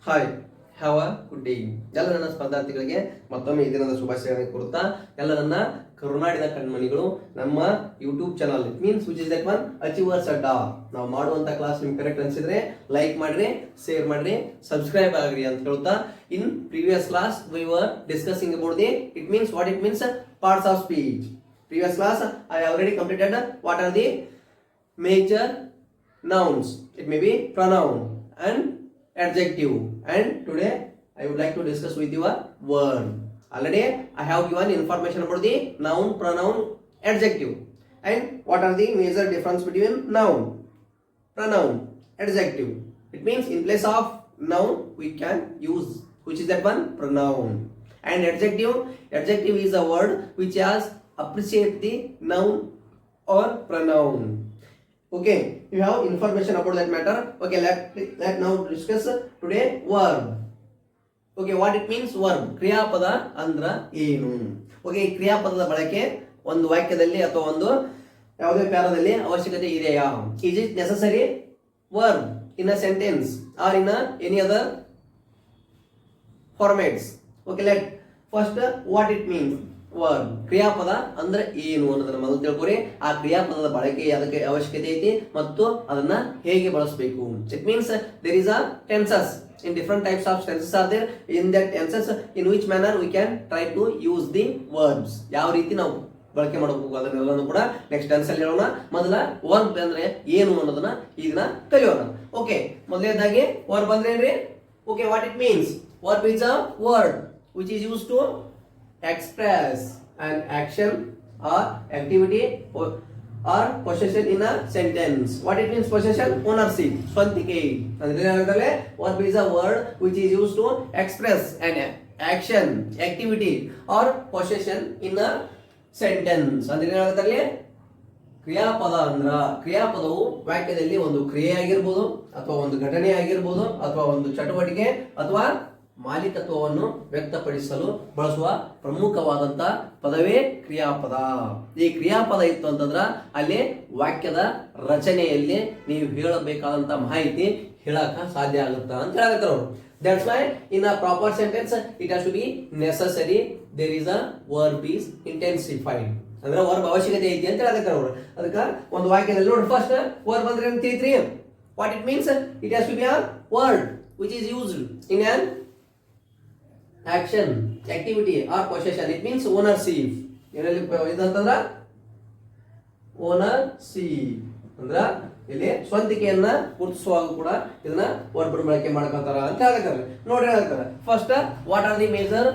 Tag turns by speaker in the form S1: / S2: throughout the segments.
S1: Hi have a good day. ಎಲ್ಲ ನನ್ನ ಸ್ಪರ್ಧಾರ್ಥಿಗಳಿಗೆ ಮತ್ತೊಮ್ಮೆ ಈ ದಿನದ ಶುಭಾಶಯಗಳನ್ನು ಕೋರುತ್ತಾ ಎಲ್ಲ ನನ್ನ ಕರುನಾಡಿನ ಕಣ್ಮಣಿಗಳು ನಮ್ಮ YouTube channel it means which is that one achievers ಅಡ್ಡಾ ನಾವು ಮಾಡುವಂತ ಕ್ಲಾಸ್ ನಿಮ್ಗೆ ಕರೆಕ್ಟ್ ಅನ್ಸಿದ್ರೆ ಲೈಕ್ ಮಾಡ್ರಿ, ಶೇರ್ ಮಾಡ್ರಿ, ಸಬ್ಸ್ಕ್ರೈಬ್ ಆಗ್ರಿ ಅಂತ ಹೇಳ್ತಾ ಇನ್ previous class we were discussing about the it means what it means parts of speech. Previous class I already completed what are the major nouns. It may be pronoun and adjective, and today I would like to discuss with you a word. Already I have given information about the noun, pronoun, adjective, and what are the major difference between noun, pronoun, adjective. It means in place of noun we can use which is that one pronoun, and adjective is a word which has appreciate the noun or pronoun. Okay, you have information about that matter. Okay, let now discuss today verb. Okay, what it means verb. ಕ್ರಿಯಾಪದ ಅಂದ್ರ ಏನು? Okay, ಕ್ರಿಯಾಪದದ ಬಳಕೆ ಒಂದು ವಾಕ್ಯದಲ್ಲಿ ಅಥವಾ ಒಂದು ಯಾವುದೇ ಪ್ಯಾರಾದಲ್ಲಿ ಅವಶ್ಯಕತೆ ಇದೆಯಾ? Is it necessary verb in a sentence or in any other formats? Okay, let first what it means. Verb ಕ್ರಿಯಾಪದ ಅಂದ್ರೆ ಏನು ಅನ್ನೋದನ್ನ ಮೊದಲು ತಿಳ್ಕೊರಿ. ಆ ಕ್ರಿಯಾಪದದ ಬಳಕೆ ಅದಕ್ಕೆ ಅವಶ್ಯಕತೆ ಐತಿ ಮತ್ತು ಅದನ್ನ ಹೇಗೆ ಬಳಸಬೇಕು. It means there is a tenses in different types of tenses are there. In that tenses in which manner we can try to use the verbs. ಯಾವ ರೀತಿ ನಾವು ಬಳಕೆ ಮಾಡಬೇಕು ಅದನ್ನೆಲ್ಲನೂ ಕೂಡ ನೆಕ್ಸ್ಟ್ ಟೆನ್ಸ್ ಅಲ್ಲಿ ಹೇಳೋಣ. ಮೊದಲ ವರ್ಬ್ ಅಂದ್ರೆ ಏನು ಅನ್ನೋದನ್ನ ಈಗ ಕಲಿಯೋಣ. ಓಕೆ, ಮೊದಲನೇದಾಗಿ ವರ್ಬ್ ಅಂದ್ರೆ ಏನ್ರಿ? Okay, what it means. Verb is a word which is used to express an action or activity or possession in a sentence. What it means possession? Ownership, ಸ್ವಂತಿಕೆ. ಅಂದ್ರೆ ಏನಾಗುತ್ತೆ? Verb is a word which is used to express an action, activity or possession in a sentence. ಅಂದ್ರೆ ಏನಾಗುತ್ತೆ? ಕ್ರಿಯಾಪದ ಅಂದ್ರ ಕ್ರಿಯಾಪದವು ವಾಕ್ಯದಲ್ಲಿ ಒಂದು ಕ್ರಿಯೆ ಆಗಿರ್ಬೋದು ಅಥವಾ ಒಂದು ಘಟನೆ ಆಗಿರ್ಬೋದು ಅಥವಾ ಒಂದು ಚಟುವಟಿಕೆ ಅಥವಾ ಮಾಲೀಕತ್ವವನ್ನು ವ್ಯಕ್ತಪಡಿಸಲು ಬಳಸುವ ಪ್ರಮುಖವಾದಂತ ಪದವೇ ಕ್ರಿಯಾಪದ. ಈ ಕ್ರಿಯಾಪದ ಇತ್ತು ಅಂತಂದ್ರ ಅಲ್ಲಿ ವಾಕ್ಯದ ರಚನೆಯಲ್ಲಿ ನೀವು ಹೇಳಬೇಕಾದಂತ ಮಾಹಿತಿ ಹೇಳಕ ಸಾಧ್ಯ ಆಗುತ್ತಾ ಅಂತ ಹೇಳಕತ್ತಾರ ಅವರು. That's why in a proper sentence it has to be necessary there is a verb is intensified. ಅಂದ್ರೆ ವರ್ಬ್ ಅವಶ್ಯಕತೆ ಐತಿ ಅಂತ ಹೇಳಕತ್ತಾರ ಅವರು. ಅದಕ್ಕೆ ಒಂದು ವಾಕ್ಯದಲ್ಲಿ ನೋಡಿ ಫಸ್ಟ್ ವರ್ಬ್ ಅಂದ್ರೆ ಏನು ತಿಳಿತ್ರಿ? What it means it has to be a word which is used in an action, activity or possession. It means ownership. ಏನಲ್ಲಿ ಇದಂತಂದ್ರ ownership ಅಂದ್ರ ಇಲ್ಲಿ ಸ್ವಂತಿಕೆಯನ್ನ ಗುರುತಿಸುವಾಗ ಕೂಡ ಇದನ್ನ ವರ್ಬ್ ಬಳಕೆ ಮಾಡ್ಕೊತಾರ ಅಂತ ಹೇಳ್ತಾರೆ. ನೋಡ್ರಿ ಹೇಳ್ತಾರೆ first what are the major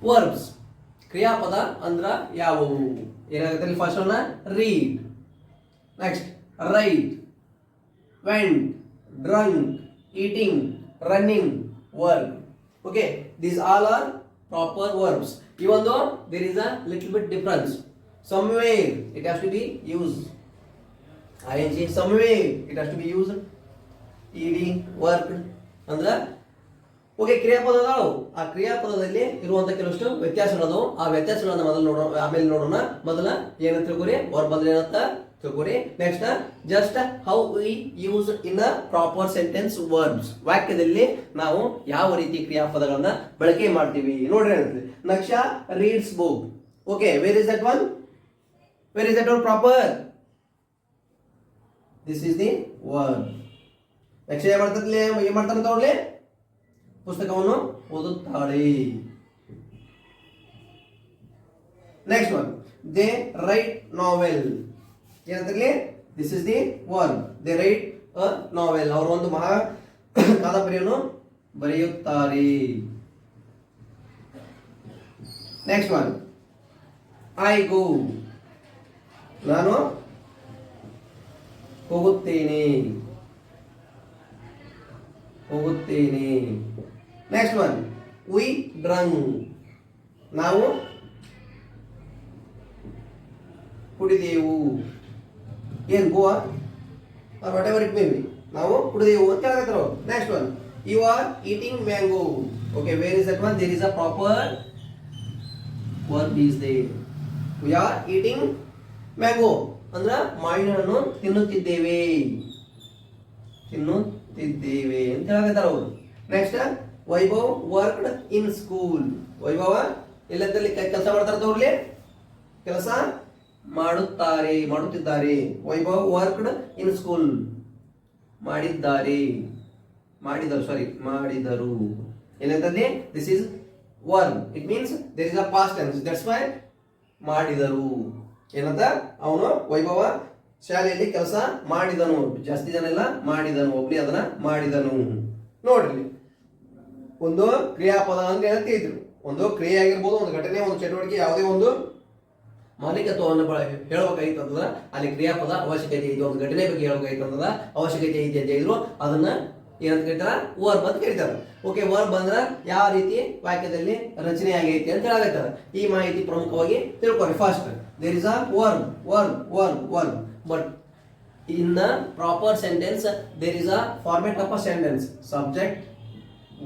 S1: verbs. ಕ್ರಿಯಾಪದ ಅಂದ್ರ ಯಾವುವು? ಏನಾಗುತ್ತೆ ಇಲ್ಲಿ? First one read, next write, went, drunk, eating, running, work. Okay, these all are proper verbs. Even though there is a little bit difference. Somewhere it has to be used ing, somewhere it has to be used ed, worked. ಅಂದ್ರೆ okay, ಕ್ರಿಯಾಪದ ಅದಾವು. ಆ ಕ್ರಿಯಾಪದದಲ್ಲಿ ಇರುವಂತ ಕೆಲವಷ್ಟು ವ್ಯತ್ಯಾಸಗಳು. ಆ ವ್ಯತ್ಯಾಸಗಳನ್ನ ಮೊದಲು ನೋಡೋಣ, ಆಮೇಲೆ ನೋಡೋಣ. ಮೊದಲ ಏನಂತ ತಿಳ್ಕೊರಿ, ವರ್ಬ್ ಅಂದ್ರೆ ಏನಂತ ತಿಳ್ಕೊರಿ. Next just how we use in a proper sentence verbs. ವಾಕ್ಯದಲ್ಲಿ ನಾವು ಯಾವ ರೀತಿ ಕ್ರಿಯಾಪದಗಳನ್ನ ಬಳಕೆ ಮಾಡ್ತೀವಿ ನೋಡ್ರಿ ಹೇಳ್ತೀವಿ. Naksha reads book. Okay, where is that one? Where is that one proper? This is the verb. Naksha ಏನ್ ಮಾಡ್ತಾನೆ ತಗೊಳ್ಳಿ? ಪುಸ್ತಕವನ್ನು ಓದುತ್ತಾಳೆ. Next one they write novel. ಏನಂತಲ್ಲಿ? This is the verb. They write a novel. ಅವರು ಒಂದು ಮಹಾ ಕಾದಂಬರಿಯನ್ನು ಬರೆಯುತ್ತಾರೆ. ನೆಕ್ಸ್ಟ್ ಒನ್ ಐ ಗೋ. ನಾನು ಹೋಗುತ್ತೇನೆ. Next one we drunk. ನಾವು ಕುಡಿದೆವು. ಏನ್ Goa or whatever it may be. ನಾವು ಕುಡಿದೆವು ಅಂತ ಹೇಳಕತ್ತಾರ. Next one you are eating mango. Okay, where is that one? There is a proper verb is there. We are eating mango ಅಂದ್ರ ಮಾವಿನ ಹಣ್ಣು ತಿನ್ನುತ್ತಿದ್ದೇವೆ ಅಂತ ಹೇಳಕತ್ತಾರ ಅವರು. Next Vaibhav worked in school. Vaibhav ಎಲ್ಲದಲ್ಲಿ ಕೆಲಸ ಮಾಡ್ತಾರೆ ತೋರ್ಲಿ, ಕೆಲಸ ಮಾಡುತ್ತಿದ್ದಾರೆ. ವೈಭವ್ ವರ್ಕ್ಡ್ ಇನ್ ಸ್ಕೂಲ್, ಮಾಡಿದರು. ಏನಂತಂದ್ರೆ this is verb, it means there is a past tense, that's why ಮಾಡಿದರು. ಏನಂತ ಅವನು ವೈಭವ ಶಾಲೆಯಲ್ಲಿ ಕೆಲಸ ಮಾಡಿದನು. ಜಾಸ್ತಿ ಜನ ಎಲ್ಲ ಮಾಡಿದನು, ಒಬ್ಬನೇ ಅದನ್ನ ಮಾಡಿದನು. ನೋಡ್ರಿ, ಒಂದು ಕ್ರಿಯಾಪದ ಅಂತ ಹೇಳ್ತಿದ್ರು. ಒಂದು ಕ್ರಿಯೆ ಆಗಿರ್ಬೋದು, ಒಂದು ಘಟನೆ, ಒಂದು ಚಟುವಟಿಕೆ, ಯಾವುದೇ ಒಂದು ಮಾಲೀಕತ್ವವನ್ನು ಹೇಳಬೇಕಾಗಿತ್ತು ಅಂತಂದ್ರೆ ಅಲ್ಲಿ ಕ್ರಿಯಾಪದ ಅವಶ್ಯಕತೆ ಇದೆ. ಒಂದು ಘಟನೆ ಬಗ್ಗೆ ಹೇಳಬೇಕಾಗಿತ್ತು ಅಂತಂದ್ರೆ ಅವಶ್ಯಕತೆ ಇದೆ ಅಂತ ಹೇಳಿದ್ರು. ಅದನ್ನ ಏನಂತ ಕರೀತಾರ? ವರ್ಬ್ ಅಂತ ಕರೀತಾರೆ. ಓಕೆ, ವರ್ಬ್ ಅಂದ್ರೆ ಯಾವ ರೀತಿ ವಾಕ್ಯದಲ್ಲಿ ರಚನೆ ಆಗೈತಿ ಅಂತ ಹೇಳಾಗತ್ತಾರ. ಈ ಮಾಹಿತಿ ಪ್ರಮುಖವಾಗಿ ತಿಳ್ಕೊರಿ. First, there is a verb, but in the proper sentence there is a format of a sentence, subject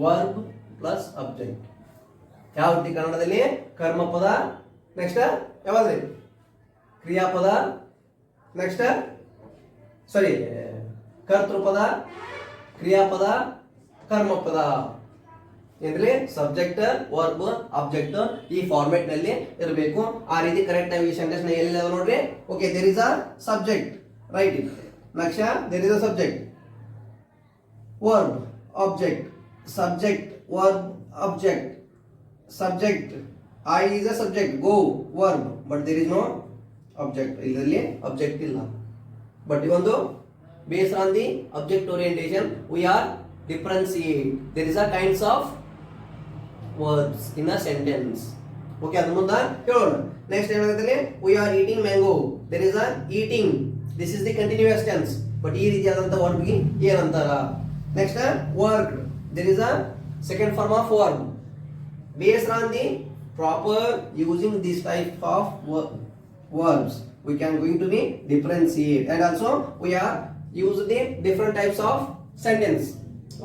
S1: verb plus object. ಯಾವ ರೀತಿ ಕನ್ನಡದಲ್ಲಿ ಕರ್ಮಪದ, ನೆಕ್ಸ್ಟ್ ಯಾವ್ದ್ರಿ ಕ್ರಿಯಾಪದ, ನೆಕ್ಸ್ಟ್ ಕರ್ತೃಪದ, ಕ್ರಿಯಾಪದ, ಕರ್ಮಪದ. ಏನ್ರಿ? ಸಬ್ಜೆಕ್ಟ್ ವರ್ಬ್ ಆಬ್ಜೆಕ್ಟ್ ಈ ಫಾರ್ಮೆಟ್ ನಲ್ಲಿ ಇರಬೇಕು. ಆ ರೀತಿ ಕರೆಕ್ಟ್ ಆಗಿ ಸೆಂಟೆನ್ಸ್ ಎಲ್ಲಿ ನೋಡ್ರಿ. Okay, there is a subject, right it. Next there is a subject, verb, object, subject, verb, object, subject. I is a subject, go, verb, but there is no object. ಇದರಲ್ಲಿ object ಇಲ್ಲ. But ಒಂದು based on the object orientation we are differentiate. There is a kinds of words in a sentence. Okay, ಅದು ಮುಂದೆ ಹೇಳೋಣ. Next ಏನಾಗುತ್ತೆ? We are eating mango. There is a eating. This is the continuous tense. But ಈ ರೀತಿಯಾದಂತ verb ಗೆ ಏನಂತಾರ? Next worked. There is a second form of verb. Based on the proper using this type of verbs we can going to be differentiate, and also we are use the different types of sentence.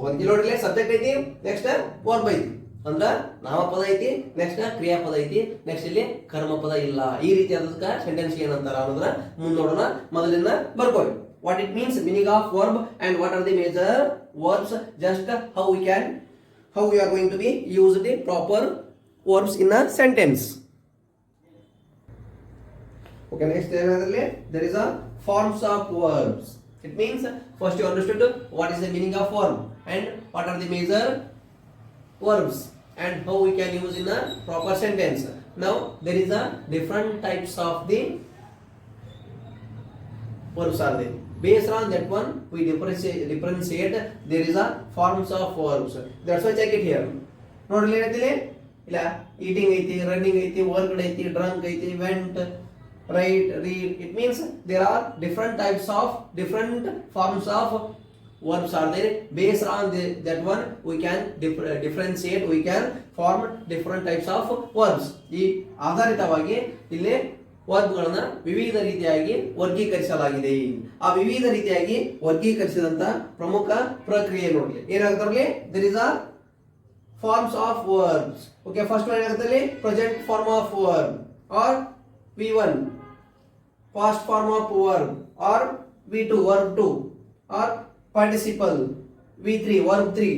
S1: ಒಂದು ನೋಡ್ರಿ, subject ಐತಿ, next verb ಐತಿ, ಅಂದ್ರ ನಾಮಪದ ಐತಿ, next ಕ್ರಿಯಾಪದ ಐತಿ, next ಇಲ್ಲಿ ಕರ್ಮಪದ ಇಲ್ಲ. ಈ ರೀತಿಯಾದ ಸೆಂಟೆನ್ಸ್ ಏನಂತಾರ ಅನ್ನೋದ್ರ ಮುಂದೆ ನೋಡೋಣ. ಮೊದಲಿಂದ ಬರ್ಕೊಳ್ಳಿ. What it means, meaning of verb and what are the major verbs, just how we are going to be use the proper verbs in a sentence. Okay, next there is a forms of verbs. It means first you understood what is the meaning of verb and what are the major verbs and how we can use in a proper sentence. Now there is a different types of the verbs are there. Based on that one we differentiate. There is a forms of verbs. That's why check it here. ನೋಡ್ಲಿ ಏನೈತಿಲಿ? ಇಲ್ಲ, eating ಐತಿ, running ಐತಿ, worked ಐತಿ, drunk ಐತಿ, went, write, read. It means there are different types of different forms of verbs are there. Based on that one we can differentiate, we can form different types of verbs. ಈ ಆಧಾರಿತವಾಗಿ ಇಲ್ಲಿ ವರ್ಬ್ಗಳನ್ನ ವಿವಿಧ ರೀತಿಯಾಗಿ ವರ್ಗೀಕರಿಸಲಾಗಿದೆ. ಆ ವಿವಿಧ ರೀತಿಯಾಗಿ ವರ್ಗೀಕರಿಸಿದಂತ ಪ್ರಮುಖ ಪ್ರಕ್ರಿಯೆ ನೋಡ್ಲಿ ಏನಾಗುತ್ತೆ. there is a forms of verbs. Okay, first one ಏನಾಗುತ್ತೆ? present form of verb or V1, past form of verb or V2, verb 2 or participle V3, verb 3.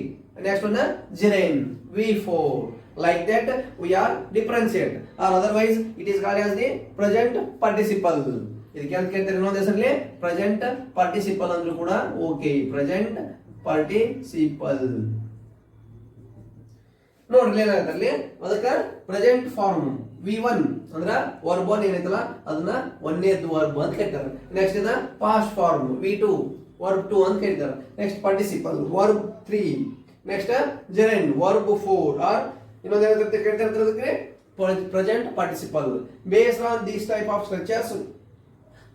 S1: Next one gerund V4. Like that we are differentiate, or otherwise it is called as the present participle. ಇದಕ್ಕೆ ಅಂತ ಕೇಳ್ತಾರೆ ಇನ್ನೊಂದು ಹೆಸರಲ್ಲಿ present participle ಅಂದ್ರೂ ಕೂಡ okay. present participle ನೋಡ್ರಿ ಏನಾಗುತ್ತೆ ಅದಕ್ಕೆ ಪ್ರೆಸೆಂಟ್ ಫಾರ್ಮ್ V1 ಅಂದ್ರ ವರ್ಬ್ 1 ಏನೈತಲ್ಲ ಅದನ್ನ ಒಂದನೇದು ವರ್ಬ್ ಅಂತ ಕರೀತಾರೆ. ನೆಕ್ಸ್ಟ್ ಇದ ಪಾಸ್ಟ್ ಫಾರ್ಮ್ V2, ವರ್ಬ್ 2 ಅಂತ ಕರೀತಾರೆ. Next participle verb 3. Next gerund verb 4 or ಇನ್ನೊಂದು ಏನಂತ ಕರೀತಾರೆ ಅದಕ್ಕೆ present participle. Based on this type of structures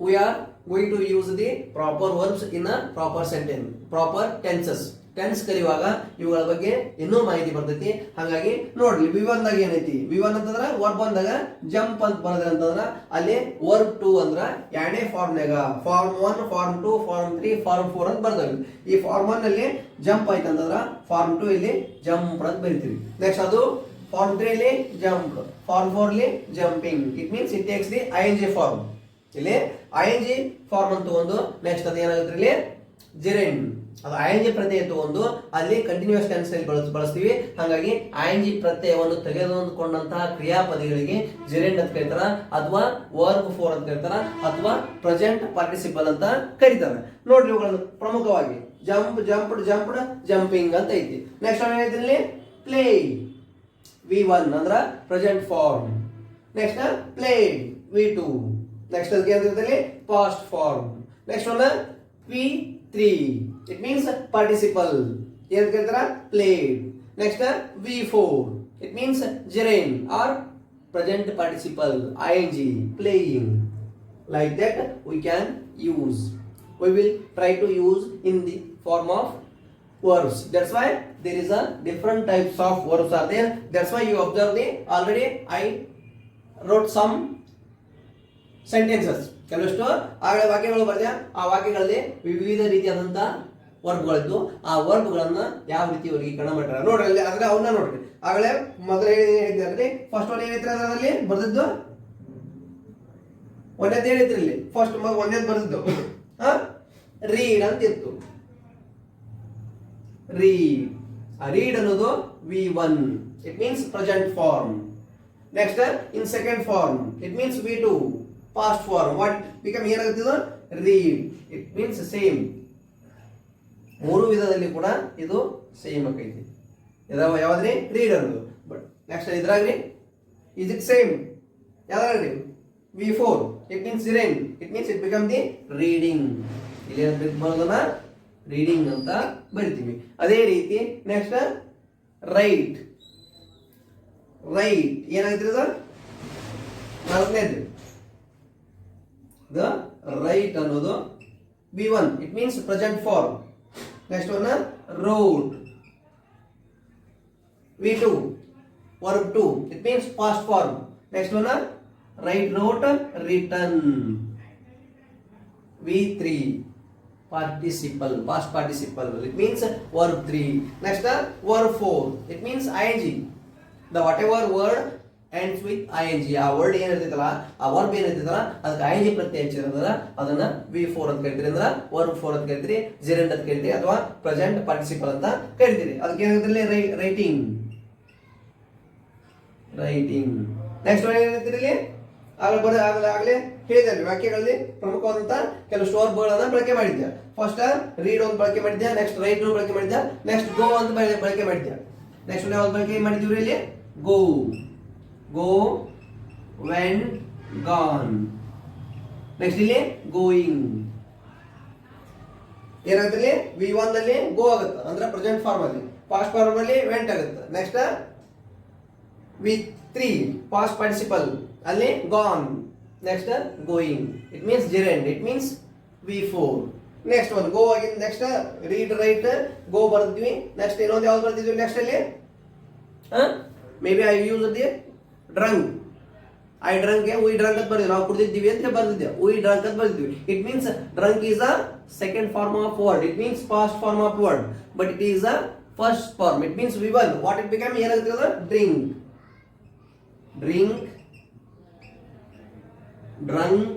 S1: we are going to use the proper verbs in a proper sentence, proper tenses. Tense ಕಲಿಯುವಾಗ ಇವುಗಳ ಬಗ್ಗೆ ಇನ್ನೂ ಮಾಹಿತಿ ಬರ್ತೈತಿ. ಹಾಗಾಗಿ ನೋಡ್ಲಿ V1 ದಾಗ ಏನೈತಿ? V1 ಅಂತಂದ್ರ ವರ್ಬ್ 1 ದಾಗ ಜಂಪ್ ಅಂತ ಬರದ್ರೆ ಅಂತಂದ್ರ ಅಲ್ಲಿ ವರ್ಬ್ 2 ಅಂದ್ರ ಎರಡನೇ ಫಾರ್ಮ್ ನಾಗ ಫಾರ್ಮ್ 1, ಫಾರ್ಮ್ 2, ಫಾರ್ಮ್ 3, ಫಾರ್ಮ್ 4 ಅಂತ ಬರ್ತಾವೆ. ಈ ಫಾರ್ಮ್ 1 ನಲ್ಲಿ ಜಂಪ್ ಆಯ್ತು ಅಂತಂದ್ರ ಫಾರ್ಮ್ 2 ಇಲ್ಲಿ ಜಂಪ್ ಅಂತ ಬರೀತೀವಿ. ನೆಕ್ಸ್ಟ್ ಅದು ಫಾರ್ಮ್ 3 ಅಲ್ಲಿ ಜಂಪ್, ಫಾರ್ಮ್ 4 ಅಲ್ಲಿ jumping. It means it takes the ing form. ಇಲ್ಲಿ ing ಫಾರ್ಮ್ ಅಂತ ಒಂದು ನೆಕ್ಸ್ಟ್ ಅದು ಏನಾಗುತ್ತೆ ಇಲ್ಲಿ ಜೆರಂಡ್ ಅದು ಐಎನ್ಜಿ ಪ್ರತ್ಯಯ ತಗೊಂಡು ಅಲ್ಲಿ ಕಂಟಿನ್ಯೂಸ್ ಟೆನ್ಸ್ ಬಳಸ್ತೀವಿ. ಹಾಗಾಗಿ ಐಎನ್ಜಿ ಪ್ರತ್ಯಯವನ್ನು ತೆಗೆದುಕೊಂಡಂತಹ ಕ್ರಿಯಾಪದಗಳಿಗೆ ಜೆರೆಂಡ್ ಅಂತ ಕರೀತಾರ, ಅಥವಾ ವರ್ಬ್ ಫೋರ್ ಅಂತ ಕರೀತಾರ, ಅಥವಾ ಪ್ರೆಸೆಂಟ್ ಪಾರ್ಟಿಸಿಪಲ್ ಅಂತ ಕರೀತಾರೆ. ನೋಡ್ರಿ ಇವುಗಳನ್ನು ಪ್ರಮುಖವಾಗಿ ಜಂಪ್, ಜಂಪ್ಡ್, ಜಂಪ್ಡ್, ಜಂಪಿಂಗ್ ಅಂತ ಐತಿ. ನೆಕ್ಸ್ಟ್ ಏನಿದೆ ಪ್ಲೇ, V1 ಅಂದ್ರ present form. Next played, V2. Next ಅದಕ್ಕೆ past form. Next one P3, it means participle, ಏನ್ ಕರೀತಾರ played. Next V4, it means gerund or present participle, ING, playing. Like that we can use. We will try to use in the form of verbs. That's why there is a different types of verbs are there. That's why you observe the already I wrote some sentences. ಕೆಲವಷ್ಟು ಆಗಲೇ ವಾಕ್ಯಗಳು ಬರ್ದೆ, ಆ ವಾಕ್ಯಗಳಲ್ಲಿ ವಿವಿಧ ರೀತಿಯಾದಂತಹ ವರ್ಬ್ಗಳಿದ್ದು ಆ ವರ್ಬ್ಗಳನ್ನ ಯಾವ ರೀತಿ ವರ್ಗೀಕರಣ ಮಾಡ್ತಾರೆ ನೋಡ್ರಿ. ಅಲ್ಲಿ ಅಂದ್ರೆ ಅವನ್ನ ನೋಡ್ರಿ. ಆಗಲೇ ಮೊದಲು ಹೇಳಿದ್ರಿ ಫಸ್ಟ್ ಒನ್ ಏನೈತ್ರಿ ಅದರಲ್ಲಿ ಬರ್ದಿದ್ದು, ಒಂದೇದು ಏನೈತ್ರಿ ಇಲ್ಲಿ ಫಸ್ಟ್ ಒಂದೇದು ಬರ್ದಿದ್ದು ರೀಡ್ ಅಂತ ಇತ್ತು. ರೀಡ್, ರೀಡ್ ಅನ್ನೋದು V1, it means present form. Next in second form it means V2, past form. What become ಏನಾಗುತ್ತಿದೆ ರೀಡ್, ಇಟ್ ಮೀನ್ಸ್ ಸೇಮ್. ಮೂರು ವಿಧದಲ್ಲಿ ಕೂಡ ಇದು ಸೇಮ್ ಆಗೈತಿ. ಯಾವ್ದ್ರಿ ರೀಡ್ ಅನ್ನೋದು. ಬಟ್ ನೆಕ್ಸ್ಟ್ ಇದ್ರಾಗ್ರಿ ಇಸ್ ಇಟ್ ಸೇಮ್ ಯಾವ್ದ್ರಿ V4, it means gerund, it means it become the reading. ಇಲ್ಲಿ ಬರೋದನ್ನ ರೀಡಿಂಗ್ ಅಂತ ಬರಿತೀವಿ. ಅದೇ ರೀತಿ ನೆಕ್ಸ್ಟ್ ರೈಟ್, ರೈಟ್ ಏನಾಗ್ತಿದೆ ಅದು ನಾಲ್ಕನೇದು ರೈಟ್ ಅನ್ನೋದು V1, it means present form. Next one wrote, V2, verb 2, it means past form. Next one right note, written. V3, participle, past participle, it means verb 3. Next verb 4, it means ING. The whatever word ends with ING, ಆ word ಏನಿರ್ತೈತಲ್ಲ ಆ verb ಏನಿರ್ತೈತಲ್ಲ ಅದಕ್ಕೆ ING ಪ್ರತ್ಯಯ ಹಚ್ಚಿರೋದ್ರ ಅದನ್ನ V4 ಅಂತ ಕರಿತೀರಿ, ಅಂದ್ರೆ verb 4 ಅಂತ ಕರಿತೀರಿ, ಜೆರೆಂಡ್ ಅಂತ ಕರಿತೀರಿ, ಅಥವಾ ಪ್ರೆಸೆಂಟ್ ಪಾರ್ಟಿಸಿಪಲ್ ಅಂತ ಕರಿತೀರಿ. ಅದಕ್ಕೆ ಏನಾಗುತ್ತೆ ರೈಟಿಂಗ್, ರೈಟಿಂಗ್. ನೆಕ್ಸ್ಟ್ ವರ್ಡ್ ಏನಿರ್ತೀರಿ ಆಗಲೇ ಹೇಳಿದ್ದೆ ವಾಕ್ಯಗಳಲ್ಲಿ ಪ್ರಮುಖವಾದಂತಹ ಕೆಲವು ವರ್ಬ್ಗಳನ್ನ ಬಳಕೆ ಮಾಡಿದ್ದೆ. ಫಸ್ಟ್ ರೀಡ್ ಒಂದು ಬಳಕೆ ಮಾಡಿದ್ದೆ, ನೆಕ್ಸ್ಟ್ ರೈಟ್ ಬಳಕೆ ಮಾಡಿದ್ದೆ, ನೆಕ್ಸ್ಟ್ ಗೋ ಅಂತ ಬಳಕೆ ಮಾಡಿದ್ದೆ. ನೆಕ್ಸ್ಟ್ ಯಾವ್ದು ಬಳಕೆ ಮಾಡಿದ್ವಿ ಇಲ್ಲಿ go, go, went, gone. Next ಇಲ್ಲಿ ಗೋಯಿಂಗ್ ಏನಾಗುತ್ತೆ V1 ನಲ್ಲಿ ಗೋ ಆಗುತ್ತೆ ಅಂದ್ರೆ ಪ್ರೆಸೆಂಟ್ ಫಾರ್ಮ್ ಅಲ್ಲಿ, ಪಾಸ್ಟ್ ಫಾರ್ಮ್ ಅಲ್ಲಿ ವೆಂಟ್ ಆಗುತ್ತೆ. ನೆಕ್ಸ್ಟ್ V3 ಪಾಸ್ಟ್ ಪಾರ್ಟಿಸಿಪಲ್ ಅಲ್ಲಿ gone. Next going, it means gerund, it means V4. Next ಒಂದು ಗೋ ಆಗಿದ್ದು ನೆಕ್ಸ್ಟ್ ರೀಡ್ ರೈಟ್ ಗೋ ಬರ್ದಿದ್ವಿ. ನೆಕ್ಸ್ಟ್ ಇನ್ನೊಂದು ಯಾವ್ದು ಬರ್ದಿದ್ವಿ ನೆಕ್ಸ್ಟ್ ಅಲ್ಲಿ maybe I use the drunk, I drunk we drunk ಅಂತ ಬರ್ದಿದ್ವಿ, ನಾವು ಕುಡಿದಿದ್ದೀವಿ ಅಂತ ಬರ್ದಿದ್ದೆ, ವಿ ಡ್ರಂಕ್ ಅಂತ ಬರ್ದಿದ್ವಿ. It means drunk is a second form of word, it means past form of word, but it is a first form, it means V1. What it become ಏನಾಗುತ್ತೆ drink, drink, drunk,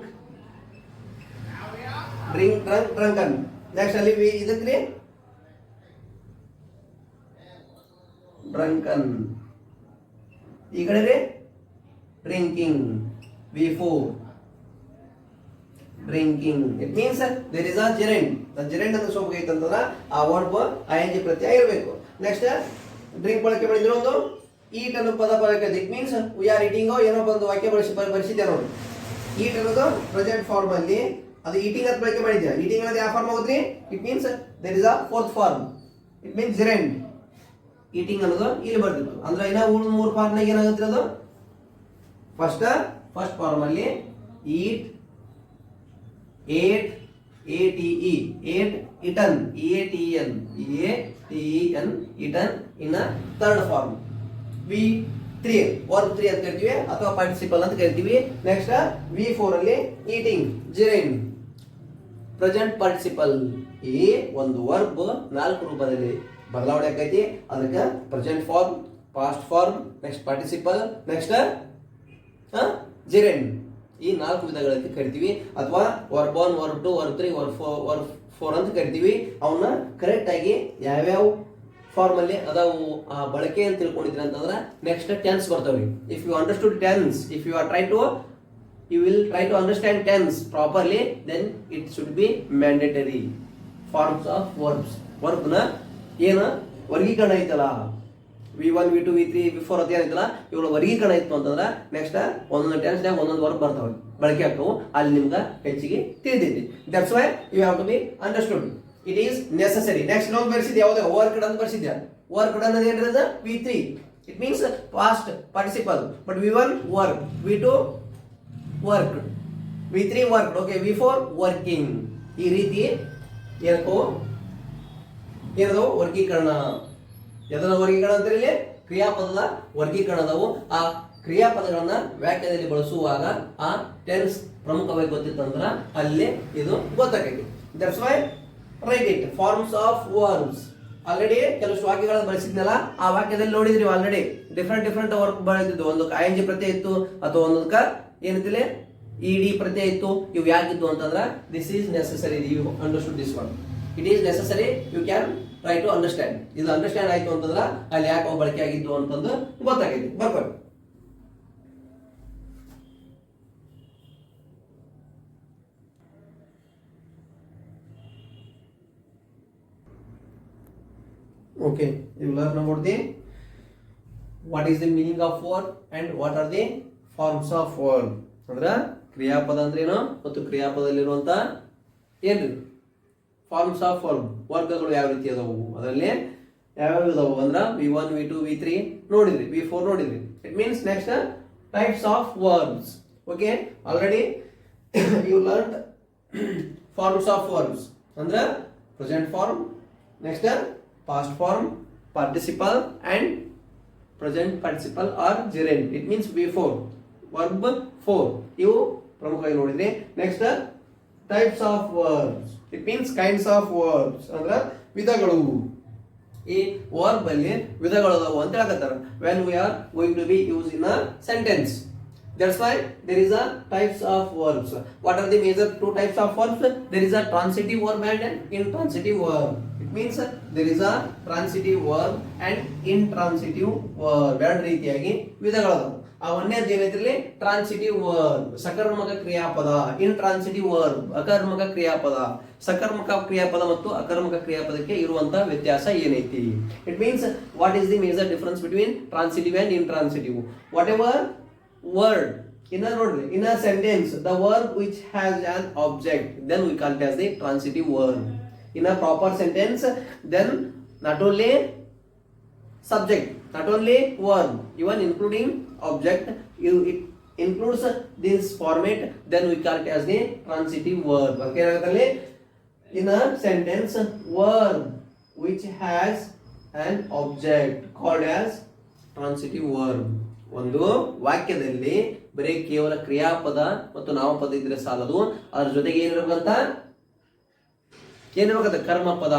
S1: drink, drunk, drunken. Next ಅಲ್ಲಿ ಇದಕ್ಕೆ drunken, ಈ ಕಡೆ drinking, V4, drinking. It means there is a gerund. Gerund ಅಂತ ಸೋಪ್ ಐತಂತಂದ್ರ ಆ verb ING ಪ್ರತ್ಯಯ ಇರಬೇಕು. ನೆಕ್ಸ್ಟ್ ಡ್ರಿಂಕ್ ಬಳಕೆ ಮಾಡಿದ್ರೆ ಒಂದು ಈಟ್ ಅನ್ನೋ ಪದ ಬಳಕೆ, it means we are eating ಏನೋ ಒಂದು ವಾಕ್ಯ ಬಳಸಿದ್ದೆ ನೋಡಿ. ಈಟ್ ಅನ್ನೋದು ಪ್ರೆಸೆಂಟ್ ಫಾರ್ಮ್ ಅಲ್ಲಿ ಅದು ಈಟಿಂಗ್ ಅಂತ ಬಳಕೆ ಮಾಡಿದ್ದೆ. ಈಟಿಂಗ್ ಅನ್ನೋದು ಯಾವ ಫಾರ್ಮ್ ಆಗುತ್ತೆ, it means there is a fourth form, it means gerund. Eating ಅನ್ನೋದು ಇಲ್ಲಿ ಬರ್ತಿತ್ತು ಅಂದ್ರೆ ಇನ್ನ ಮೂರು ಫಾರ್ಮ್ನಾಗ ಏನಾಗುತ್ತೆ ಅದು ಫಸ್ಟ್ ಫಾರ್ಮ್ ಅಲ್ಲಿ eat, ate, ATE, ate, eaten, EATEN, eaten. ಇನ್ನ ಥರ್ಡ್ ಫಾರ್ಮ್ V3 ವರ್ಬ್ 3 ಅಂತ ಕರಿತೀವಿ ಅಥವಾ ಪಾರ್ಟಿಸಿಪಲ್ ಅಂತ ಕರಿತೀವಿ. ನೆಕ್ಸ್ಟ್ V4 ಅಲ್ಲಿ ಈಟಿಂಗ್, ಜೆರೆಂಡ್, ಪ್ರೆಸೆಂಟ್ ಪಾರ್ಟಿಸಿಪಲ್. ಈ ಒಂದು ವರ್ಬ್ 4 ರೂಪದಲ್ಲಿ ಬದಲಾವಣೆ ಆಕೈತಿ. ಅದಕ್ಕೆ present form, past form, next participle, next gerund, ಈ 4 ವಿಧಗಳಲ್ಲಿ ಕರಿತೀವಿ. ಅಥವಾ verb 1, verb 2, verb 3, verb four ಅಂತ ಕರಿತೀವಿ. ಅವನ್ನ ಕರೆಕ್ಟ್ ಆಗಿ ಯಾವ್ಯಾವ ಫಾರ್ಮ್ ಅಲ್ಲಿ ಅದಾವು ಆ ಬಳಕೆ ಅಂತ ತಿಳ್ಕೊಂಡಿದ್ರಿ ಅಂತಂದ್ರೆ ನೆಕ್ಸ್ಟ್ ಟೆನ್ಸ್ ಬರ್ತಾವ್ರಿ. If you understood tense, if you are you will try to understand tense properly, then it should be mandatory. Forms of verbs. Verb na ಏನು ವರ್ಗೀಕರಣ ಐತಲ್ಲ, V1 V2 V3 V4 ಅಂತ ಏನೈತಲ್ಲ ಇವುಗಳ ವರ್ಗೀಕರಣ ಇತ್ತು ಅಂತಂದ್ರೆ ನೆಕ್ಸ್ಟ್ ಒಂದೊಂದು ಟೆನ್ಸ್ನಾಗ ಒಂದೊಂದು ವರ್ಬ್ ಬರ್ತಾವೆ, ಬಳಕೆ ಆಗ್ತಾವೆ. ಅಲ್ಲಿ ನಿಮ್ಗೆ ಹೆಚ್ಚಿಗೆ ತಿಳಿದೈತಿ. That's why you have to be understood. It is necessary. Next ನಾವು ಬರ್ಸಿದ್ದೆ ಯಾವ್ದು ವರ್ಕ್ಡ್ ಅಂತ ಬರ್ಸಿದ್ದೆ. ವರ್ಕ್ಡ್ ಅನ್ನೋದು ಏನಿರೋದು V3. It means past participle. But V1 work, V2 worked, V3 worked, okay, V4 working. ಈ ರೀತಿ ಏನದು ವರ್ಗೀಕರಣ. ಎದರ ವರ್ಗೀಕರಣ ಅಂತ ಇಲ್ಲಿ ಕ್ರಿಯಾಪದದ ವರ್ಗೀಕರಣ ಅದಾವು. ಆ ಕ್ರಿಯಾಪದಗಳನ್ನ ವ್ಯಾಖ್ಯಾನದಲ್ಲಿ ಬಳಸುವಾಗ ಆ ಟೆನ್ಸ್ ಪ್ರಮುಖವಾಗಿ ಗೊತ್ತಿತ್ತಂದ್ರ ಅಲ್ಲಿ ಇದು ಗೊತ್ತಾಗೈತಿ. That's why write it. Forms of verbs. Already ಕೆಲವು ವಾಕ್ಯಗಳನ್ನು ಬಳಸಿದ್ನಲ್ಲ, ಆ ವಾಕ್ಯದಲ್ಲಿ ನೋಡಿದ್ರಿ ಆಲ್ರೆಡಿ ಡಿಫ್ರೆಂಟ್ ವರ್ಕ್ ಬಳಸಿದ್ದು. ಒಂದು ING ಪ್ರತ್ಯಯ ಇತ್ತು ಅಥವಾ ಒಂದಕ್ಕ ಏನಿತ್ತಿಲ್ಲ ED ಪ್ರತ್ಯಯ ಇತ್ತು. ಇವು ಯಾಕಿತ್ತು ಅಂತಂದ್ರೆ this is necessary. You understood this word. It is necessary. You can try to understand. ಇದು ಅಂಡರ್ಸ್ಟ್ಯಾಂಡ್ ಆಯ್ತು ಅಂತಂದ್ರೆ ಅಲ್ಲಿ ಯಾಕೆ ಅವು ಬಳಕೆ ಆಗಿತ್ತು ಅಂತಂದು ಗೊತ್ತಾಗೈತಿ. ಬರ್ಕೊಳ್ಳಿ. Okay, you learn about the what is the meaning of verb and what are the forms of verb. ಅಂದ್ರೆ ಕ್ರಿಯಾಪದ ಅಂದ್ರೆ ಏನು ಮತ್ತು ಕ್ರಿಯಾಪದಲ್ಲಿರುವಂತ ಏನ್ರಿ ಫಾರ್ಮ್ಸ್ ಆಫ್ ವರ್ಬ್. ವರ್ಗಗಳು ಯಾವ ರೀತಿ ಅದಾವು, ಅದರಲ್ಲಿ ಯಾವ್ಯಾವ ಇದಾವು ಅಂದ್ರೆ V1 V2 V3 ನೋಡಿದ್ರಿ, V4 ನೋಡಿದ್ರಿ. It means next types of verbs. Okay, already you learn forms of verbs ಅಂದ್ರೆ present form, next past form, participle and present participle or gerund. It means V4 verb 4 ಇವು ಪ್ರಮುಖವಾಗಿ ನೋಡಿದ್ರಿ. Next types of verbs. It means kinds of verbs ಅಂದ್ರೆ ವಿಧಗಳು. ಈ verb ಅಲ್ಲಿ ವಿಧಗಳು ಅದಾವು ಅಂತ ಹೇಳಕತ್ತಾರ. when we are going to be used in a sentence, that's why there is a types of verbs. What are the major two types of verbs? There is a transitive verb and an intransitive verb. It means there is a transitive verb and intransitive verb. ಎರಡು ರೀತಿಯಾಗಿ ವಿಧಗಳದಾವು. ಆ ಒಂದನೇದು ಏನೈತಿರಲಿ transitive verb, ಸಕರ್ಮಕ ಕ್ರಿಯಾಪದ. Intransitive verb ಅಕರ್ಮಕ ಕ್ರಿಯಾಪದ. ಸಕರ್ಮಕ ಕ್ರಿಯಾಪದ ಮತ್ತು ಅಕರ್ಮಕ ಕ್ರಿಯಾಪದಕ್ಕೆ ಇರುವಂತಹ ವ್ಯತ್ಯಾಸ ಏನೈತಿ? It means what is the major difference between transitive and intransitive. What ever word in a sentence, the verb which has an object, then we call it as the transitive verb. In a proper sentence, then not only subject, not only verb, even including object, it includes this format, then we call it as the transitive verb. Okay, in a sentence, verb which has an object called as transitive verb. ಒಂದು ವಾಕ್ಯದಲ್ಲಿ ಬರೀ ಕೇವಲ ಕ್ರಿಯಾಪದ ಮತ್ತು ನಾಮಪದ ಇದ್ರೆ ಸಾಲದು, ಅದ್ರ ಜೊತೆಗೆ ಏನಿರ್ಬೇಕಂತ ಕರ್ಮಪದ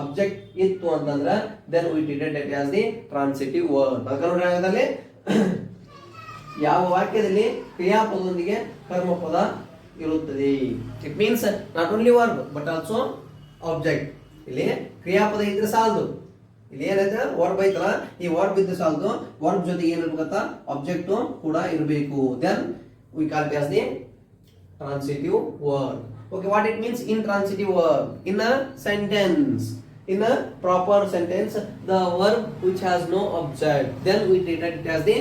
S1: ಅಬ್ಜೆಕ್ಟ್ ಇತ್ತು ಅಂತಂದ್ರೆ then we treated it as the transitive verb. ಅದರಲ್ಲಿ ಯಾವ ವಾಕ್ಯದಲ್ಲಿ ಕ್ರಿಯಾಪದದೊಂದಿಗೆ ಕರ್ಮಪದ ಇರುತ್ತದೆ. It means not only verb but also object. ಇಲ್ಲಿ ಕ್ರಿಯಾಪದ ಇದ್ರೆ ಸಾಲದು. ಇಲ್ಲಿ ಏನೈತೆ ವರ್ಬ್ ಐತಲ್ಲ, ಈ ವರ್ಬ್ ಇದ್ರೆ ಸಾಲದು, ವರ್ಬ್ ಜೊತೆಗೆ ಏನಿರ್ಬೇಕಂತ ಆಬ್ಜೆಕ್ಟ್ ಕೂಡ ಇರಬೇಕು. Then we call it as the transitive verb. Okay, what it means intransitive verb? In a sentence, in a proper sentence, the verb which has no object, then we treat it as the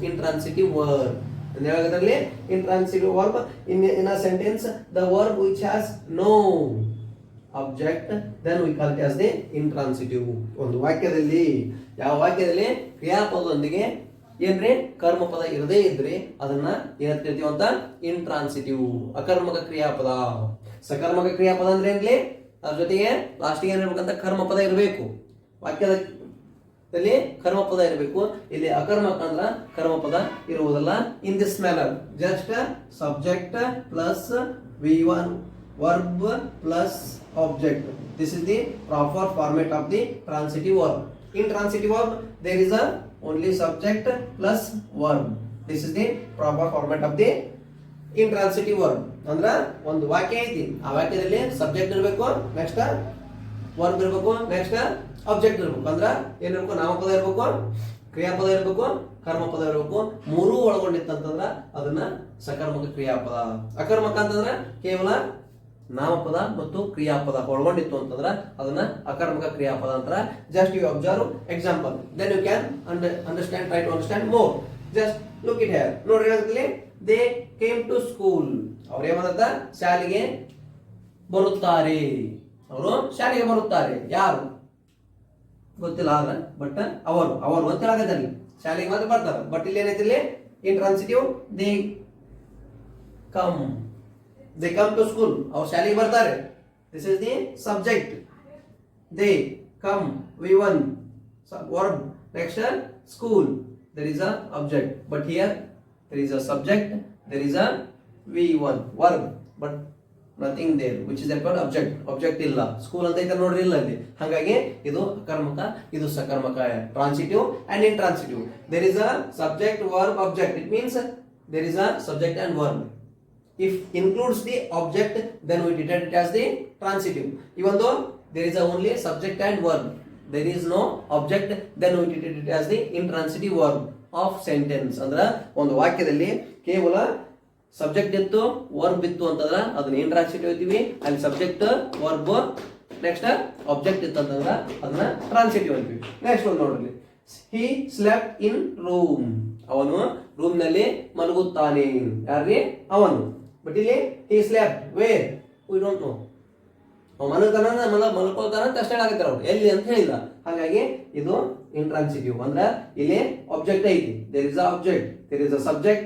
S1: intransitive verb. And there intransitive verb in a sentence, the verb which has no object, then we call it as the intransitive. ಒಂದು ವಾಕ್ಯದಲ್ಲಿ ಯಾವ ವಾಕ್ಯದಲ್ಲಿ ಕ್ರಿಯಾಪದದೊಂದಿಗೆ ಏನ್ರಿ ಕರ್ಮಪದ ಇರದೇ ಇದ್ರೆ ಅದನ್ನ ಏನಂತ ಕರಿತೀವಿ ಅಂತ ಇಂಟ್ರಾನ್ಸಿಟಿವ್. ಅಕರ್ಮಕ ಕ್ರಿಯಾಪದ. ಸಕರ್ಮಕ ಕ್ರಿಯಾಪದ ಅಂದ್ರೆ ಏನ್ಲಿ ಅದ್ರ ಜೊತೆಗೆ ಲಾಸ್ಟಿಗೆ ಏನಿರ್ಬೇಕಂತ ಕರ್ಮಪದ ಇರಬೇಕು. ವಾಕ್ಯದಲ್ಲಿ ಕರ್ಮಪದ ಇರಬೇಕು. ಇಲ್ಲಿ ಅಕರ್ಮಕ ಅಂದ್ರ ಕರ್ಮಪದ ಇರುವುದಲ್ಲ. In this manner just subject plus V1 verb plus object. This is the proper format of the transitive verb. In transitive verb there is a only subject plus verb. This is the proper format of the intransitive verb. ಅಂದ್ರ ಒಂದು ವಾಕ್ಯ ಐತಿ, ಆ ವಾಕ್ಯದಲ್ಲಿ subject ಇರಬೇಕು, next verb ಇರಬೇಕು, next object ಇರಬೇಕು. ಅಂದ್ರ ಏನಿರ್ಬೇಕು, ನಾಮಪದ ಇರಬೇಕು, ಕ್ರಿಯಾಪದ ಇರಬೇಕು, ಕರ್ಮಪದ ಇರಬೇಕು. ಮೂರೂ ಒಳಗೊಂಡಿತ್ತಂತಂದ್ರ ಅದನ್ನ ಸಕರ್ಮಕ ಕ್ರಿಯಾಪದ. ಅಕರ್ಮಕ ಅಂತಂದ್ರ ಕೇವಲ ನಾಮಪದ ಮತ್ತು ಕ್ರಿಯಾಪದ ಒಳಗೊಂಡಿತ್ತು ಅಂತಂದ್ರ ಅದನ್ನ ಅಕರ್ಮಕ ಕ್ರಿಯಾಪದ ಅಂತಾರ. Just you observe example, then you can understand, try to understand more. Just look it here. ನೋಡ್ರಿ ಹೇಳ್ತೀನಿ, ದೇ ಕೇಮ್ ಟು ಸ್ಕೂಲ್. ಅವ್ರು ಏಮಂತ, ಶಾಲೆಗೆ ಬರುತ್ತಾರೆ. ಅವರು ಶಾಲೆಗೆ ಬರುತ್ತಾರೆ. ಯಾರು ಗೊತ್ತಿಲ್ಲ, ಆದ್ರೆ ಬಟ್ ಅವರು ಅಂತ ಹೇಳಕತ್ತಲ್ಲಿ ಶಾಲೆಗೆ ಮಾತ್ರ ಬರ್ತಾರೆ. ಬಟ್ ಇಲ್ಲಿ ಏನೈತಿ, ಇಲ್ಲಿ intransitive they come to school. ಅವ್ರು ಶಾಲೆಗೆ ಬರ್ತಾರೆ. This is the subject. They come V1 verb. Next school, there is a object, but here there is a subject, there is a V1 verb, but nothing there, which is called object ಇಲ್ಲ. School ಅಂತ ಐತೆ ನೋಡ್ರಿ, ಇಲ್ಲ ಅಲ್ಲಿ. ಹಾಗಾಗಿ ಇದು ಅಕರ್ಮಕ, ಇದು ಸಕರ್ಮಕ. Transitive and intransitive. there is a subject, verb, object. It means there is a subject and verb. If includes the object, then we treat it as the transitive. Even though there is only subject and verb, there is no object, then we treat it as the intransitive verb of sentence. ಅಂದ್ರ ಒಂದು ವಾಕ್ಯದಲ್ಲಿ ಕೇವಲ subject ಇತ್ತು, verb ಇತ್ತು ಅಂತಂದ್ರ ಅದನ್ನ intransitive ಅಂತೀವಿ. ಅಲ್ಲಿ ಸಬ್ಜೆಕ್ಟ್, ವರ್ಬ್, ನೆಕ್ಸ್ಟ್ ಆಬ್ಜೆಕ್ಟ್ ಇತ್ತು ಅಂತಂದ್ರ ಅದನ್ನ ಟ್ರಾನ್ಸಿಟಿವ್ ಅಂತೀವಿ. ನೆಕ್ಸ್ಟ್ ಒಂದು ನೋಡ್ರಿ, he slept in room. ಅವನು ರೂಮ್ ನಲ್ಲಿ ಮಲಗುತ್ತಾನೆ. ಯಾರ್ರಿ, ಅವನು. ಬಟ್ ಇಲ್ಲಿ he slept where, we don't know. ಮಲ್ಕೊಳ್ತಾನ ಅಂತ ಅಷ್ಟೇ ಹೇಳಾಕತ್ತಾರ ಅವ್ರು, ಎಲ್ಲಿ ಅಂತ ಹೇಳಿಲ್ಲ. ಹಾಗಾಗಿ ಇದು ಇಂಟ್ರಾನ್ಸಿಟಿವ್. ಅಂದ್ರ ಇಲ್ಲಿ ಆಬ್ಜೆಕ್ಟ್ ಐತಿ, there is a object, there is a subject,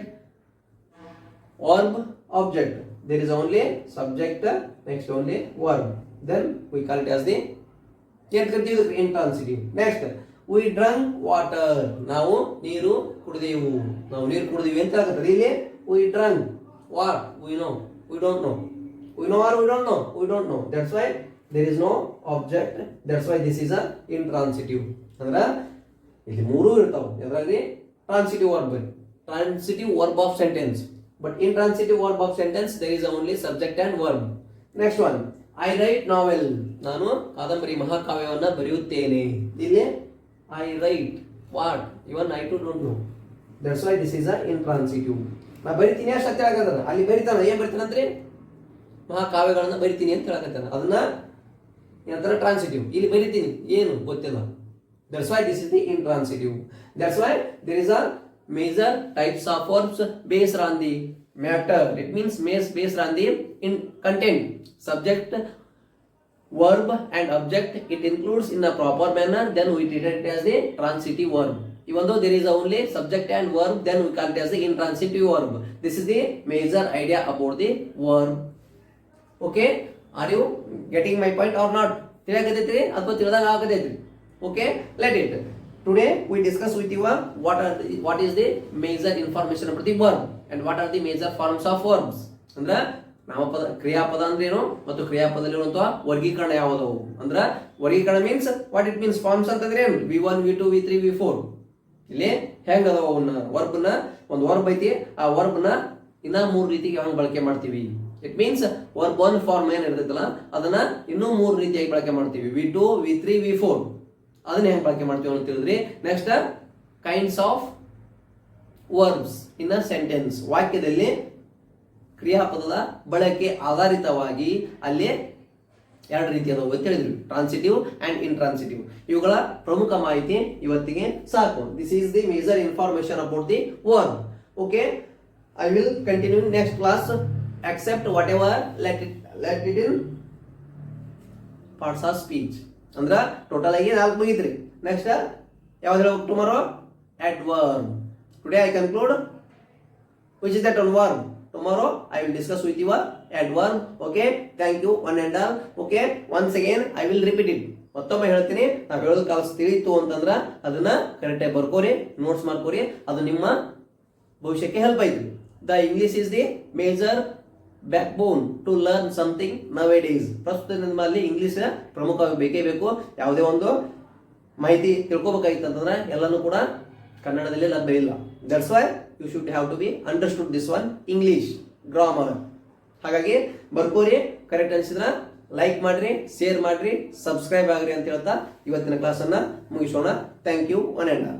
S1: verb, object. There is only subject, next only verb, then we call it as the intransitive. Next, we drank water. ನಾವು ನೀರು ಕುಡಿದೆವು. ನಾವು ನೀರು ಕುಡಿದೀವಿ ಅಂತ ಹೇಳಕತ್ತಾರೆ. ಇಲ್ಲಿ we drank what, we know, we don't know. We know or we don't know? We don't know. That's why there is no object. That's why this is a intransitive. ಅಂದ್ರ ಇಲ್ಲಿ ಮೂರು ಇರ್ತಾವ. ಇದರಲ್ಲಿ transitive verb of sentence. But intransitive verb of sentence there is only subject and verb. Next one, I write novel. ನಾನು ಕಾದಂಬರಿ ಮಹಾಕಾವ್ಯವನ್ನ ಬರೆಯುತ್ತೇನೆ. ಇಲ್ಲಿ I write what, even I too don't know. That's why this is a intransitive. ನಾ ಬರಿತೀನಿ ಅಷ್ಟೇ ಹೇಳಕತ್ತಾರ. ಅಲ್ಲಿ ಬರಿತಾನ, ಏನ್ ಬರಿತಾನಂತ್ರಿ, ಮಹಾಕಾವ್ಯಗಳನ್ನ ಬರಿತೀನಿ ಅಂತ ಹೇಳಕತ್ತಾನ. ಅದನ್ನ ಏನಂತಾರ, ಟ್ರಾನ್ಸಿಟಿವ್. ಇಲ್ಲಿ ಬರಿತೀನಿ, ಏನು ಗೊತ್ತಿಲ್ಲ. That's why this is the intransitive. That's why there is a major types of verbs based on the matter. It means based on the in content. Subject, verb and object, it includes in a proper manner, then we treat it as the transitive verb. Even though there is only subject and verb, then we call it as the intransitive verb. This is the major idea about the verb. Okay, are you getting my point or not? ತಿಳಿಯಾಕತೈತ್ರಿ ಅಥವಾ ತಿಳಿದಾಗ ಆಗತೈತ್ರಿ? Okay, let it. Today we discuss with you what is the major information about the verb and what are the major forms of verbs. ಅಂದ್ರ ನಾಮಪದ, ಕ್ರಿಯಾಪದ ಅಂದ್ರೇನು ಮತ್ತು ಕ್ರಿಯಾಪದಲ್ಲಿರುವಂತಹ ವರ್ಗೀಕರಣ ಯಾವುದವು. ಅಂದ್ರ ವರ್ಗೀಕರಣ means what it means. Forms ಅಂತಂದ್ರೆ ಏನು, V1, V2, V3, V4. ಇಲ್ಲಿ ಹೆಂಗ ಅದಾವ ಅವನ್ನ ವರ್ಬ್ನ, ಒಂದು ವರ್ಬ್ ಐತಿ, ಆ ವರ್ಬ್ನ ಇನ್ನ ಮೂರು ರೀತಿಗೆ ಹೆಂಗ್ ಬಳಕೆ ಮಾಡ್ತೀವಿ. It means verb one form ಏನ್ ಇರ್ತೈತಲ್ಲ ಅದನ್ನ ಇನ್ನೂ ಮೂರು ರೀತಿಯಾಗಿ ಬಳಕೆ ಮಾಡ್ತೀವಿ. V2, V3, V4 ಅದನ್ನ ಹೆಂಗ್ ಬಳಕೆ ಮಾಡ್ತೀವಿ ಅಂತ ತಿಳಿದ್ರಿ. Next, kinds of verbs in a sentence. ವಾಕ್ಯದಲ್ಲಿ ಕ್ರಿಯಾಪದದ ಬಳಕೆ ಆಧಾರಿತವಾಗಿ ಅಲ್ಲಿ ಎರಡು ರೀತಿ ಅದಾವ ಅಂತ ಹೇಳಿದ್ವಿ, ಟ್ರಾನ್ಸಿಟಿವ್ ಅಂಡ್ ಇಂಟ್ರಾನ್ಸಿಟಿವ್. ಇವುಗಳ ಪ್ರಮುಖ ಮಾಹಿತಿ ಇವತ್ತಿಗೆ ಸಾಕು. This is the major information about the verb. Okay, I will continue next class. Accept whatever, let it in parts of speech. ಅಂದ್ರ ಟೋಟಲ್ ಆಗಿ 4 ಮುಗಿದ್ರಿ. ನೆಕ್ಸ್ಟ್ ಯಾವ್ದು ಹೇಳಬೇಕು tomorrow? adverb. Today I conclude which is that on verb. Tomorrow I will discuss with you adverb. Okay, thank you one and all. Okay, once again I will repeat it. ಮತ್ತೊಮ್ಮೆ ಹೇಳ್ತೀನಿ, ನಾವು ಹೇಳೋದು calls ತಿಳಿಯಿತು ಅಂತಂದ್ರ ಅದನ್ನ ಕರೆಕ್ಟಾಗಿ ಬರ್ಕೋರಿ, notes ಮಾಡ್ಕೋರಿ. ಅದು ನಿಮ್ಮ ಭವಿಷ್ಯಕ್ಕೆ ಹೆಲ್ಪ್ ಆಯ್ತು. The English is the major backbone to learn something nowadays. ಪ್ರಸ್ತುತ ನಮ್ಮಲ್ಲಿ ಇಂಗ್ಲಿಷ್ ಪ್ರಮುಖವಾಗಿ ಬೇಕೇ ಬೇಕು. ಯಾವುದೇ ಒಂದು ಮಾಹಿತಿ ತಿಳ್ಕೊಬೇಕಾಗಿತ್ತು ಅಂತಂದ್ರೆ ಎಲ್ಲನೂ ಕೂಡ ಕನ್ನಡದಲ್ಲಿ ಲಭ್ಯ ಇಲ್ಲ. That's why you should have to be understood this one English. Grammar. ಹಾಗಾಗಿ ಬರ್ಕೋರಿ, ಕರೆಕ್ಟ್ ಅನ್ಸಿದ್ರ ಲೈಕ್ ಮಾಡ್ರಿ, ಶೇರ್ ಮಾಡ್ರಿ, ಸಬ್ಸ್ಕ್ರೈಬ್ ಆಗ್ರಿ ಅಂತ ಹೇಳ್ತಾ ಇವತ್ತಿನ ಕ್ಲಾಸನ್ನು ಮುಗಿಸೋಣ. Thank you, one and all.